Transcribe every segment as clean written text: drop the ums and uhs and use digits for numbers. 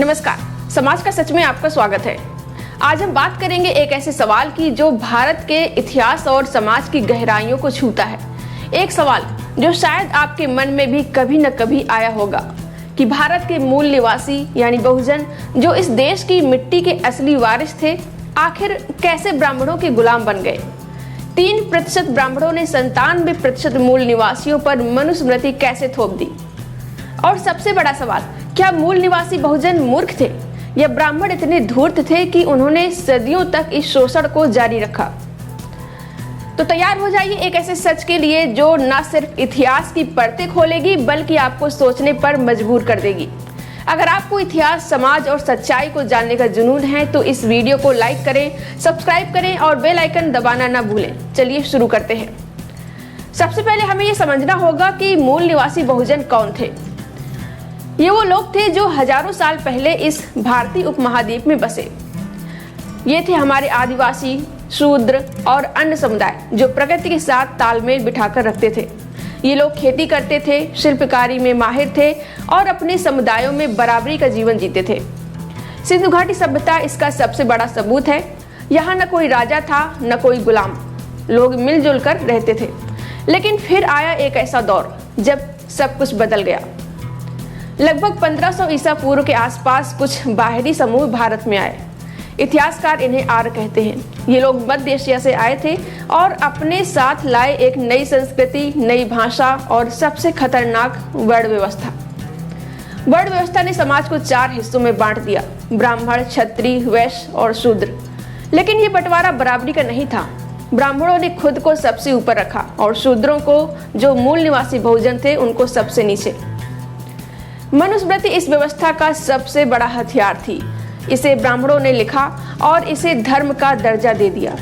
नमस्कार, समाज का सच में आपका स्वागत है। आज हम बात करेंगे एक ऐसे सवाल की जो भारत के इतिहास और समाज की गहराइयों को छूता है। एक सवाल जो शायद आपके मन में भी कभी न कभी आया होगा कि भारत के मूल निवासी यानी बहुजन जो इस देश की मिट्टी के असली वारिस थे, आखिर कैसे ब्राह्मणों के गुलाम बन गए। 3% ब्राह्मणों ने 97% मूल निवासियों पर मनुस्मृति कैसे थोप दी। और सबसे बड़ा सवाल, क्या मूल निवासी बहुजन मूर्ख थे या ब्राह्मण इतने धूर्त थे कि उन्होंने सदियों तक इस शोषण को जारी रखा। तो तैयार हो जाइए एक ऐसे सच के लिए जो न सिर्फ इतिहास की परतें खोलेगी बल्कि आपको सोचने पर मजबूर कर देगी। अगर आपको इतिहास, समाज और सच्चाई को जानने का जुनून है तो इस वीडियो को लाइक करें, सब्सक्राइब करें और बेल आइकन दबाना ना भूलें। चलिए शुरू करते हैं। सबसे पहले हमें यह समझना होगा कि मूल निवासी बहुजन कौन थे। ये वो लोग थे जो हजारों साल पहले इस भारतीय उपमहाद्वीप में बसे। ये थे हमारे आदिवासी, शूद्र और अन्य समुदाय जो प्रकृति के साथ तालमेल बिठाकर रखते थे। ये लोग खेती करते थे, शिल्पकारी में माहिर थे और अपने समुदायों में बराबरी का जीवन जीते थे। सिंधु घाटी सभ्यता इसका सबसे बड़ा सबूत है। यहाँ न कोई राजा था न कोई गुलाम, लोग मिलजुल कर रहते थे। लेकिन फिर आया एक ऐसा दौर जब सब कुछ बदल गया। लगभग 1500 ईसा पूर्व के आसपास कुछ बाहरी समूह भारत में आए। इतिहासकार इन्हें आर्य कहते हैं। ये लोग मध्य एशिया से आए थे और अपने साथ लाए एक नई संस्कृति, नई भाषा और सबसे खतरनाक वर्ण व्यवस्था। वर्ण व्यवस्था ने समाज को 4 हिस्सों में बांट दिया, ब्राह्मण, क्षत्रिय, वैश्य और शूद्र। लेकिन ये बंटवारा बराबरी का नहीं था। ब्राह्मणों ने खुद को सबसे ऊपर रखा और शूद्रों को, जो मूल निवासी बहुजन थे, उनको सबसे नीचे। मनुस्मृति इस व्यवस्था का सबसे बड़ा हथियार थी। इसे ब्राह्मणों ने लिखा और इसे धर्म का दर्जा दे दिया।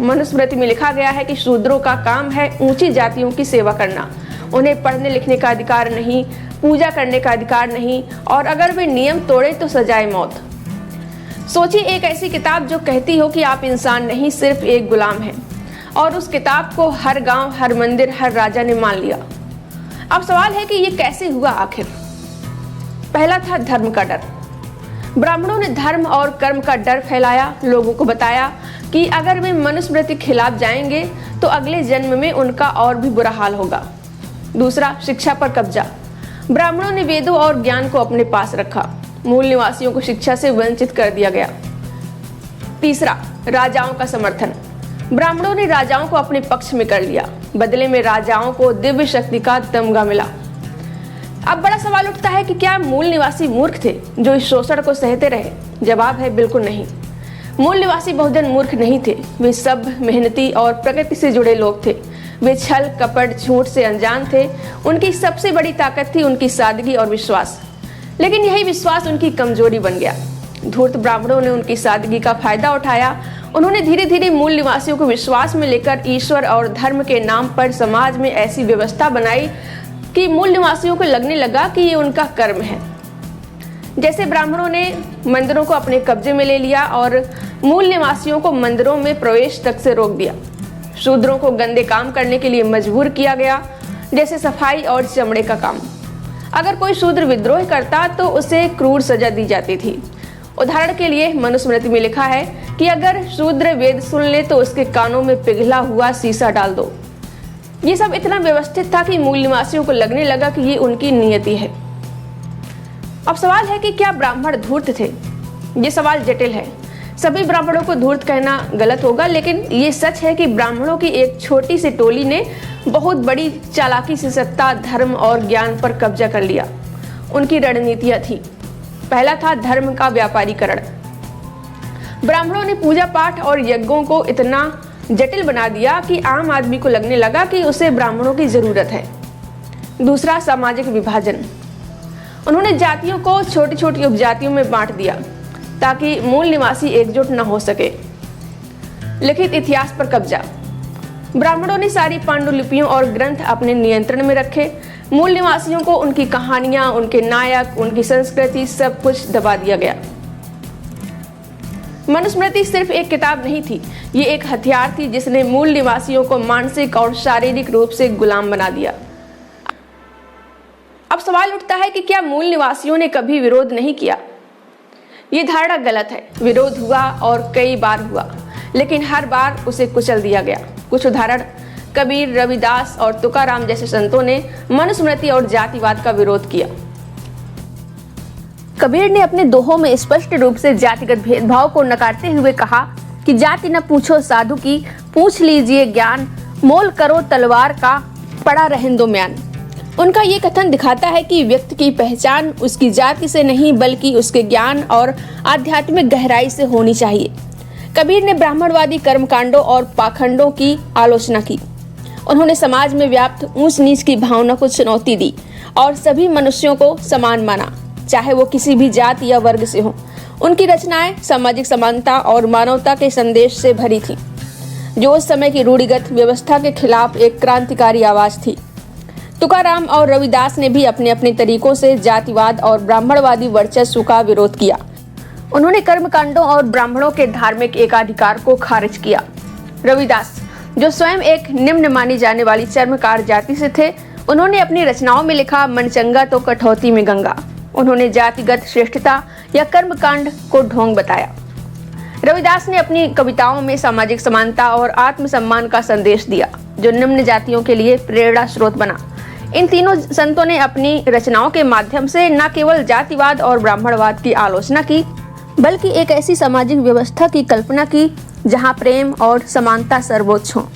मनुस्मृति में लिखा गया है कि शूद्रों का काम है ऊंची जातियों की सेवा करना। उन्हें पढ़ने लिखने का अधिकार नहीं, पूजा करने का अधिकार नहीं और अगर वे नियम तोड़े तो सजाए मौत। सोचिए, एक ऐसी किताब जो कहती हो कि आप इंसान नहीं, सिर्फ एक गुलाम हैं, और उस किताब को हर गांव, हर मंदिर, हर राजा ने मान लिया। अब सवाल है कि ये कैसे हुआ आखिर। पहला था धर्म का डर। ब्राह्मणों ने धर्म और कर्म का डर फैलाया। लोगों को बताया कि अगर वे मनुस्मृति के खिलाफ जाएंगे तो अगले जन्म में उनका और भी बुरा हाल होगा। दूसरा, शिक्षा पर कब्जा। ब्राह्मणों ने वेदों और ज्ञान को अपने पास रखा। मूल निवासियों को शिक्षा से वंचित कर दिया गया। तीसरा, राजाओं का समर्थन। ब्राह्मणों ने राजाओं को अपने पक्ष में कर लिया। बदले में राजाओं को दिव्य शक्ति का तमगा मिला। अब बड़ा सवाल उठता है कि क्या मूल निवासी मूर्ख थे जो इस शोषण को सहते रहे। जवाब है बिल्कुल नहीं। मूल निवासी बहुजन मूर्ख नहीं थे। वे सब मेहनती और प्रकृति से जुड़े लोग थे। वे छल, कपट, झूठ से अनजान थे। उनकी सबसे बड़ी ताकत थी उनकी सादगी और विश्वास। लेकिन यही विश्वास उनकी कमजोरी बन गया। धूर्त ब्राह्मणों ने उनकी सादगी का फायदा उठाया। उन्होंने धीरे धीरे मूल निवासियों को विश्वास में लेकर ईश्वर और धर्म के नाम पर समाज में ऐसी व्यवस्था बनाई कि मूल निवासियों को लगने लगा कि ये उनका कर्म है। जैसे ब्राह्मणों ने मंदिरों को अपने कब्जे में ले लिया और मूल निवासियों को मंदिरों में प्रवेश तक से रोक दिया। शूद्रों को गंदे काम करने के लिए मजबूर किया गया, जैसे सफाई और चमड़े का काम। अगर कोई शूद्र विद्रोह करता तो उसे क्रूर सजा दी जाती थी। उदाहरण के लिए मनुस्मृति में लिखा है कि अगर शूद्र वेद सुन ले तो उसके कानों में पिघला हुआ शीशा डाल दो। ये सब इतना व्यवस्थित था कि मूल निवासियों को लगने लगा कि ये उनकी नियति है। अब सवाल है कि क्या ब्राह्मण धूर्त थे। ये सवाल जटिल है। सभी ब्राह्मणों को धूर्त कहना गलत होगा, लेकिन ये सच है कि ब्राह्मणों की एक छोटी सी टोली ने बहुत बड़ी चालाकी से सत्ता, धर्म और ज्ञान पर कब्जा कर लिया। उनकी रणनीतियां थी। पहला था धर्म का व्यापारीकरण। ब्राह्मणों ने पूजा पाठ और यज्ञों को इतना जटिल बना दिया कि आम आदमी को लगने लगा कि उसे ब्राह्मणों की जरूरत है। दूसरा, सामाजिक विभाजन। उन्होंने जातियों को छोटी छोटी उपजातियों में बांट दिया ताकि मूल निवासी एकजुट न हो सके। लिखित इतिहास पर कब्जा। ब्राह्मणों ने सारी पांडुलिपियों और ग्रंथ अपने नियंत्रण में रखे। मूल निवासियों को उनकी कहानियां, उनके नायक, उनकी संस्कृति, सब कुछ दबा दिया गया। मनुस्मृति सिर्फ एक किताब नहीं थी, ये एक हथियार थी जिसने मूल निवासियों को मानसिक और शारीरिक रूप से गुलाम बना दिया। अब सवाल उठता है कि क्या मूल निवासियों ने कभी विरोध नहीं किया? ये धारणा गलत है। विरोध हुआ और कई बार हुआ, लेकिन हर बार उसे कुचल दिया गया। कुछ उदाहरण: कबीर, रविदास और तुकाराम जैसे संतों ने मनुस्मृति और जातिवाद का विरोध किया। कबीर ने अपने दोहों में स्पष्ट रूप से जातिगत भेदभाव को नकारते हुए कहा कि जाति न पूछो साधु की, पूछ लीजिए ज्ञान, मोल करो तलवार का, पड़ा रहन दो म्यान। उनका ये कथन दिखाता है कि व्यक्ति की पहचान उसकी जाति से नहीं बल्कि उसके ज्ञान और आध्यात्मिक गहराई से होनी चाहिए। कबीर ने ब्राह्मणवादी कर्मकांडों और पाखंडों की आलोचना की। उन्होंने समाज में व्याप्त ऊंच नीच की भावना को चुनौती दी और सभी मनुष्यों को समान माना, चाहे वो किसी भी जाति या वर्ग से हो। उनकी रचनाएं सामाजिक समानता और मानवता के संदेश से भरी थीं, जो उस समय की रूढ़िगत व्यवस्था के खिलाफ एक क्रांतिकारी आवाज थी। तुकाराम और रविदास ने भी अपने अपने तरीकों से जातिवाद और ब्राह्मणवादी वर्चस्व का विरोध किया। उन्होंने कर्मकांडों और ब्राह्मणों के धार्मिक एकाधिकार को खारिज किया। रविदास, जो स्वयं एक निम्न मानी जाने वाली चर्मकार जाति से थे, उन्होंने अपनी रचनाओं में लिखा, मन चंगा तो कठौती में गंगा। उन्होंने जातिगत श्रेष्ठता या कर्मकांड को ढोंग बताया। रविदास ने अपनी कविताओं में सामाजिक समानता और आत्मसम्मान का संदेश दिया, जो निम्न जातियों के लिए प्रेरणा स्रोत बना। इन तीनों संतों ने अपनी रचनाओं के माध्यम से न केवल जातिवाद और ब्राह्मणवाद की आलोचना की, बल्कि एक ऐसी सामाजिक व्यवस्था की कल्पना की जहां प्रेम और समानता सर्वोच्च हो।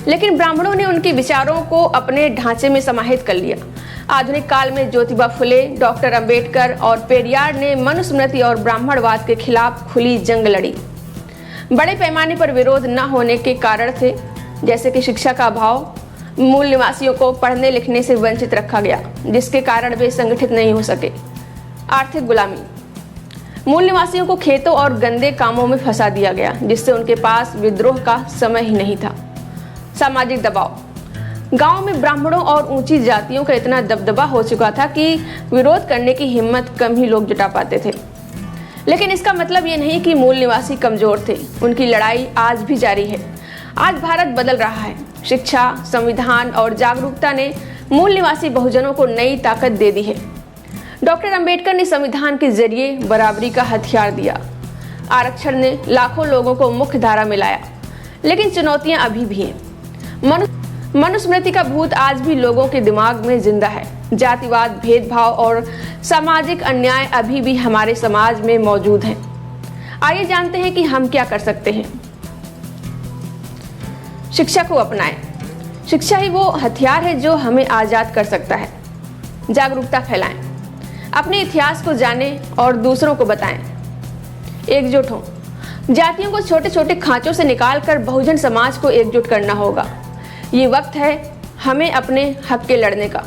लेकिन ब्राह्मणों ने उनके विचारों को अपने ढांचे में समाहित कर लिया। आधुनिक काल में ज्योतिबा फुले, डॉक्टर अंबेडकर और पेरियार ने मनुस्मृति और ब्राह्मणवाद के खिलाफ खुली जंग लड़ी। बड़े पैमाने पर विरोध न होने के कारण थे, जैसे कि शिक्षा का अभाव, मूल निवासियों को पढ़ने लिखने से वंचित रखा गया, जिसके कारण वे संगठित नहीं हो सके। आर्थिक गुलामी, मूल निवासियों को खेतों और गंदे कामों में फंसा दिया गया, जिससे उनके पास विद्रोह का समय ही नहीं था। सामाजिक दबाव, गांव में ब्राह्मणों और ऊंची जातियों का इतना दबदबा हो चुका था कि विरोध करने की हिम्मत कम ही लोग जुटा पाते थे। लेकिन इसका मतलब ये नहीं कि मूल निवासी कमजोर थे। उनकी लड़ाई आज भी जारी है। आज भारत बदल रहा है। शिक्षा, संविधान और जागरूकता ने मूल निवासी बहुजनों को नई ताकत दे दी है। डॉक्टर अंबेडकर ने संविधान के जरिए बराबरी का हथियार दिया। आरक्षण ने लाखों लोगों को मुख्य धारा में लाया। लेकिन चुनौतियां अभी भी हैं। मनुस्मृति का भूत आज भी लोगों के दिमाग में जिंदा है। जातिवाद, भेदभाव और सामाजिक अन्याय अभी भी हमारे समाज में मौजूद हैं। आइए जानते हैं कि हम क्या कर सकते हैं। शिक्षा को अपनाएं। शिक्षा ही वो हथियार है जो हमें आजाद कर सकता है। जागरूकता फैलाएं, अपने इतिहास को जानें और दूसरों को बताएं। एकजुट हों। जातियों को छोटे छोटे खांचों से निकालकर बहुजन समाज को एकजुट करना होगा। ये वक्त है हमें अपने हक के लड़ने का।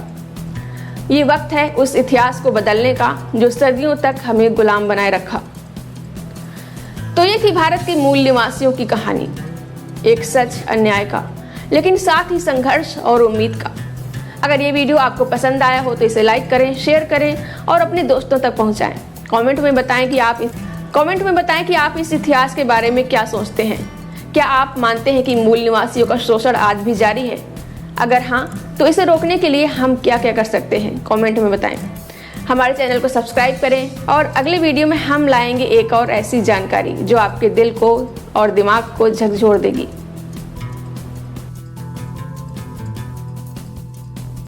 ये वक्त है उस इतिहास को बदलने का जो सदियों तक हमें गुलाम बनाए रखा। तो ये थी भारत के मूल निवासियों की कहानी, एक सच, अन्याय का, लेकिन साथ ही संघर्ष और उम्मीद का। अगर ये वीडियो आपको पसंद आया हो तो इसे लाइक करें, शेयर करें और अपने दोस्तों तक पहुंचाएं। कमेंट में बताएं कि आप इस इतिहास के बारे में क्या सोचते हैं। क्या आप मानते हैं कि मूल निवासियों का शोषण आज भी जारी है? अगर हाँ, तो इसे रोकने के लिए हम क्या क्या कर सकते हैं, कमेंट में बताएं। हमारे चैनल को सब्सक्राइब करें और अगले वीडियो में हम लाएंगे एक और ऐसी जानकारी जो आपके दिल को और दिमाग को झकझोर देगी।